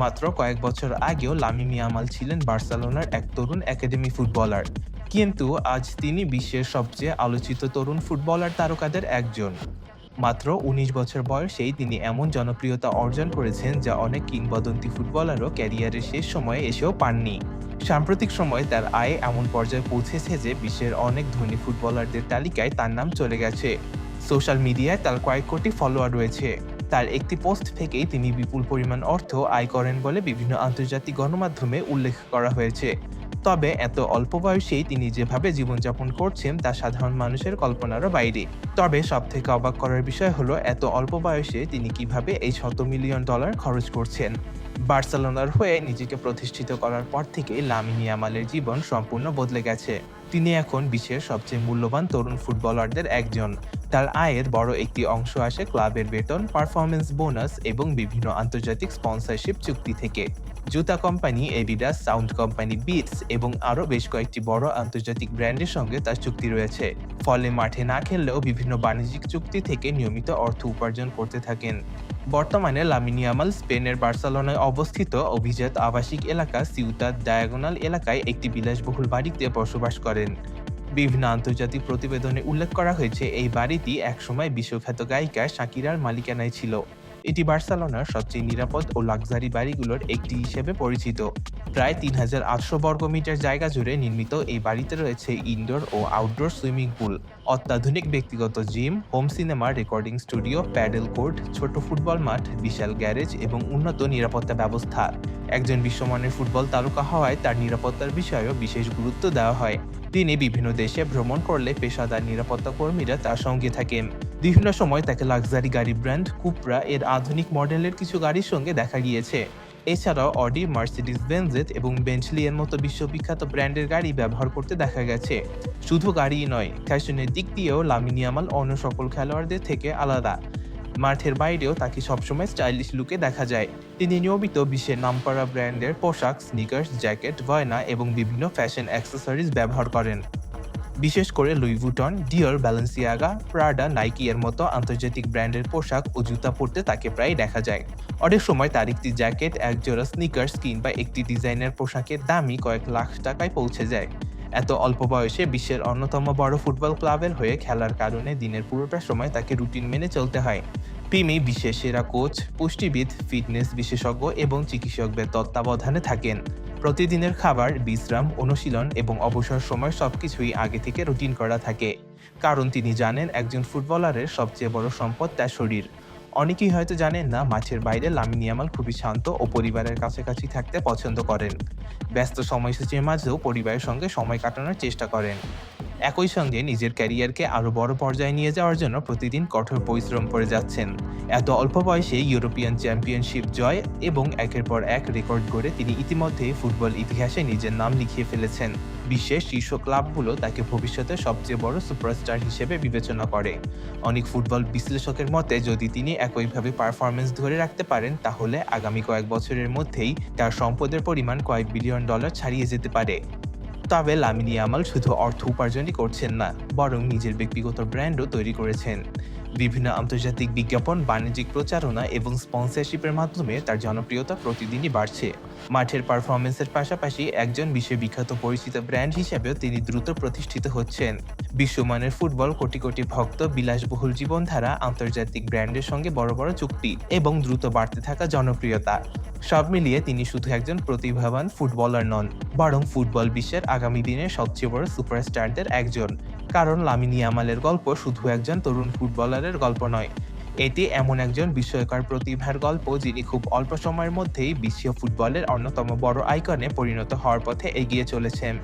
মাত্র কয়েক বছর আগেও লামিন ইয়ামাল ছিলেন বার্সেলোনার এক তরুণ একাডেমি ফুটবলার, কিন্তু আজ তিনি বিশ্বের সবচেয়ে আলোচিত তরুণ ফুটবলার তারকাদের একজন। মাত্র ১৯ বছর বয়সেই তিনি এমন জনপ্রিয়তা অর্জন করেছেন যা অনেক কিংবদন্তি ফুটবলারও ক্যারিয়ারের শেষ সময়ে এসেও পাননি। সাম্প্রতিক সময়ে তার আয় এমন পর্যায়ে পৌঁছেছে যে বিশ্বের অনেক ধনী ফুটবলারদের তালিকায় তার নাম চলে গেছে। সোশ্যাল মিডিয়ায় তার কয়েক কোটি ফলোয়ার রয়েছে। তার একটি পোস্ট থেকেই তিনি বিপুল পরিমাণ অর্থ আয় করেন বলে বিভিন্ন আন্তর্জাতিক গণমাধ্যমে উল্লেখ করা হয়েছে। তবে এত অল্প বয়সেই তিনি যেভাবে জীবনযাপন করছেন তা সাধারণ মানুষের কল্পনারও বাইরে। তবে সবথেকে অবাক করার বিষয় হলো এত অল্প বয়সে তিনি কিভাবে এই $100 মিলিয়ন খরচ করছেন। বার্সেলোনার হয়ে নিজেকে প্রতিষ্ঠিত করার পর থেকেই লামিন ইয়ামালের জীবন সম্পূর্ণ বদলে গেছে। তিনি এখন বিশ্বের সবচেয়ে মূল্যবান তরুণ ফুটবলারদের একজন। তার আয়ের বড় একটি অংশ আসে ক্লাবের বেতন, পারফরম্যান্স বোনাস এবং বিভিন্ন আন্তর্জাতিক স্পন্সরশিপ চুক্তি থেকে। জুতা company Adidas, sound company Beats এবং আরও বেশ কয়েকটি বড় আন্তর্জাতিক ব্র্যান্ডের সঙ্গে তার চুক্তি রয়েছে। ফলে মাঠে না খেললেও বিভিন্ন বাণিজ্যিক চুক্তি থেকে নিয়মিত অর্থ উপার্জন করতে থাকেন। বর্তমানে লামিন ইয়ামাল স্পেনের বার্সেলোনায় অবস্থিত অভিজাত আবাসিক এলাকা সিউতাদ ডায়াগোনাল এলাকায় একটি বিলাসবহুল বাড়িতে বসবাস করেন। বিভিন্ন আন্তর্জাতিক প্রতিবেদনে উল্লেখ করা হয়েছে এই বাড়িটি একসময় বিশ্বখ্যাত গায়িকা শাকিরার মালিকানায় ছিল। এটি বার্সেলোনার সবচেয়ে নিরাপদ ও লাক্সারি বাড়িগুলোর একটি হিসেবে পরিচিত। প্রায় ৩,৮০০ বর্গমিটার জায়গা জুড়ে নির্মিত এই বাড়িতে রয়েছে ইনডোর ও আউটডোর সুইমিং পুল, অত্যাধুনিক ব্যক্তিগত gym, home cinema, recording studio, paddle court, ছোট ফুটবল মাঠ, বিশাল গ্যারেজ এবং উন্নত নিরাপত্তা ব্যবস্থা। একজন বিশ্বমানের ফুটবল তারকা হওয়ায় তার নিরাপত্তার বিষয়েও বিশেষ গুরুত্ব দেওয়া হয়। তিনি বিভিন্ন দেশে ভ্রমণ করলে পেশাদার নিরাপত্তা কর্মীরা তার সঙ্গে থাকেন। বিভিন্ন সময় তাকে লাক্সারি গাড়ি ব্র্যান্ড কুপরা এর আধুনিক মডেলের কিছু গাড়ির সঙ্গে দেখা গিয়েছে। এছাড়াও অডি, মার্সিডিজ বেনজেস এবং বেঞ্চলি এর মতো বিশ্ববিখ্যাত ব্র্যান্ডের গাড়ি ব্যবহার করতে দেখা গেছে। শুধু গাড়িই নয়, ফ্যাশনের দিক দিয়েও লামিন ইয়ামাল অন্য সকল খেলোয়াড়দের থেকে আলাদা। মাঠের বাইরেও তাকে সবসময় স্টাইলিশ লুকে দেখা যায়। তিনি নিয়মিত বিশ্বের নামকরা ব্র্যান্ডের পোশাক, স্নিকার্স, জ্যাকেট, গয়না এবং বিভিন্ন ফ্যাশন অ্যাক্সেসরিজ ব্যবহার করেন। বিশেষ করে লুই ভুটন, ডিওর, ব্যালেন্সিয়াগা, প্রাডা, নাইকি এর মতো আন্তর্জাতিক ব্র্যান্ডের পোশাক ও জুতা পরতে তাকে প্রায় দেখা যায়। অনেক সময় তার একটি জ্যাকেট, একজোড়া স্নিকার্স কিংবা একটি ডিজাইনের পোশাকের দামই কয়েক লাখ টাকায় পৌঁছে যায়। এত অল্প বয়সে বিশ্বের অন্যতম বড় ফুটবল ক্লাবের হয়ে খেলার কারণে দিনের পুরোটা সময় তাকে রুটিন মেনে চলতে হয়। তিনি বিশ্বের সেরা কোচ, পুষ্টিবিদ, ফিটনেস বিশেষজ্ঞ এবং চিকিৎসকদের তত্ত্বাবধানে থাকেন। প্রতিদিনের খাবার, বিশ্রাম, অনুশীলন এবং অবসর সময় সবকিছুই আগে থেকে রুটিন করা থাকে। কারণ তিনি জানেন একজন ফুটবলারের সবচেয়ে বড় সম্পদ তার শরীর। অনেকেই হয়তো জানেন না, মাঠের বাইরে লামিন ইয়ামাল খুবই শান্ত ও পরিবারের কাছাকাছি থাকতে পছন্দ করেন। ব্যস্ত সময়সূচির মাঝেও পরিবারের সঙ্গে সময় কাটানোর চেষ্টা করেন। একই সঙ্গে নিজের ক্যারিয়ারকে আরও বড় পর্যায়ে নিয়ে যাওয়ার জন্য প্রতিদিন কঠোর পরিশ্রম করে যাচ্ছেন। এত অল্প বয়সে ইউরোপিয়ান চ্যাম্পিয়নশিপ জয় এবং একের পর এক রেকর্ড গড়ে তিনি ইতিমধ্যেই ফুটবল ইতিহাসে নিজের নাম লিখিয়ে ফেলেছেন। বিশ্বের শীর্ষ ক্লাবগুলো তাকে ভবিষ্যতে সবচেয়ে বড় সুপারস্টার হিসেবে বিবেচনা করে। অনেক ফুটবল বিশ্লেষকের মতে যদি তিনি একইভাবে পারফরম্যান্স ধরে রাখতে পারেন তাহলে আগামী কয়েক বছরের মধ্যেই তার সম্পদের পরিমাণ কয়েক বিলিয়ন ডলার ছাড়িয়ে যেতে পারে। তবে লামিন ইয়ামাল শুধু অর্থ উপার্জনই করছেন না, বরং নিজের ব্যক্তিগত ব্র্যান্ডও তৈরি করেছেন। বিভিন্ন আন্তর্জাতিক বিজ্ঞাপন, বাণিজ্যিক প্রচারণা এবং স্পন্সরশিপের মাধ্যমে তার জনপ্রিয়তা প্রতিদিনই বাড়ছে। মাঠের পারফরমেন্সের পাশাপাশি একজন বিশ্ববিখ্যাত পরিচিত ব্র্যান্ড হিসেবেও তিনি দ্রুত প্রতিষ্ঠিত হচ্ছেন। বিশ্বমানের ফুটবল, কোটি কোটি ভক্ত, বিলাসবহুল জীবনধারা, আন্তর্জাতিক ব্র্যান্ডের সঙ্গে বড় বড় চুক্তি এবং দ্রুত বাড়তে থাকা জনপ্রিয়তা, সব মিলিয়ে তিনি শুধু একজন প্রতিভাবান ফুটবলার নন, বরং ফুটবল বিশ্বের আগামী দিনের সবচেয়ে বড় সুপারস্টারদের একজন। কারণ লামিন ইয়ামালের গল্প শুধু একজন তরুণ ফুটবলারের গল্প নয়, এটি এমন একজন বিস্ময়কর প্রতিভার গল্প যিনি খুব অল্প সময়ের মধ্যেই বিশ্ব ফুটবলের অন্যতম বড় আইকনে পরিণত হওয়ার পথে এগিয়ে চলেছেন।